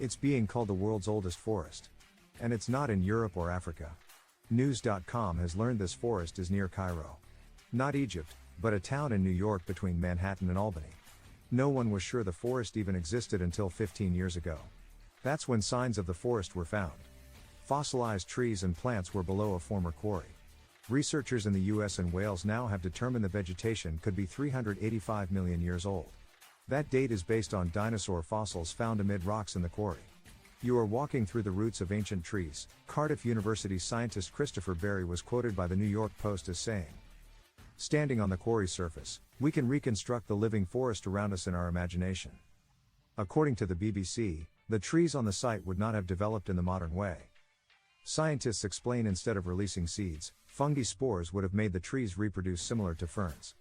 It's being called the world's oldest forest. And it's not in Europe or Africa. News.com has learned this forest is near Cairo. Not Egypt, but a town in New York between Manhattan and Albany. No one was sure the forest even existed until 15 years ago. That's when signs of the forest were found. Fossilized trees and plants were below a former quarry. Researchers in the US and Wales now have determined the vegetation could be 385 million years old. That date is based on dinosaur fossils found amid rocks in the quarry. You are walking through the roots of ancient trees, Cardiff University scientist Christopher Berry was quoted by the New York Post as saying. Standing on the quarry surface, we can reconstruct the living forest around us in our imagination. According to the BBC, the trees on the site would not have developed in the modern way. Scientists explain instead of releasing seeds, fungi spores would have made the trees reproduce similar to ferns.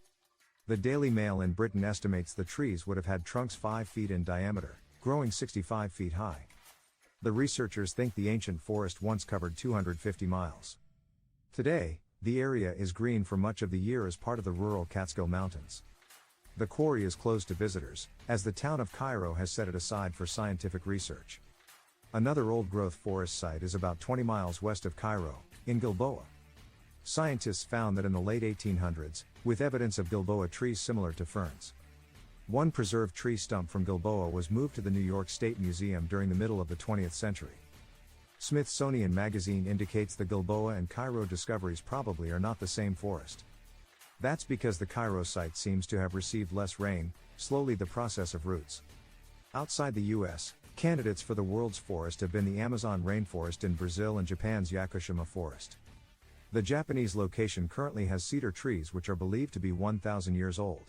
The Daily Mail in Britain estimates the trees would have had trunks 5 feet in diameter, growing 65 feet high. The researchers think the ancient forest once covered 250 miles. Today, the area is green for much of the year as part of the rural Catskill Mountains. The quarry is closed to visitors, as the town of Cairo has set it aside for scientific research. Another old-growth forest site is about 20 miles west of Cairo, in Gilboa. Scientists found that in the late 1800s, with evidence of Gilboa trees similar to ferns. One preserved tree stump from Gilboa was moved to the New York State Museum during the middle of the 20th century. Smithsonian Magazine indicates the Gilboa and Cairo discoveries probably are not the same forest. That's because the Cairo site seems to have received less rain, slowly the process of roots. Outside the US, candidates for the world's forest have been the Amazon rainforest in Brazil and Japan's Yakushima forest. The Japanese location currently has cedar trees which are believed to be 1,000 years old.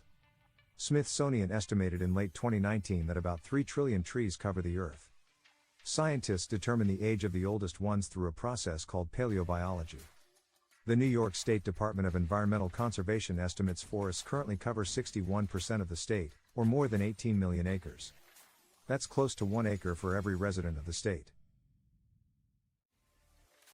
Smithsonian estimated in late 2019 that about 3 trillion trees cover the Earth. Scientists determine the age of the oldest ones through a process called paleobiology. The New York State Department of Environmental Conservation estimates forests currently cover 61% of the state, or more than 18 million acres. That's close to 1 acre for every resident of the state.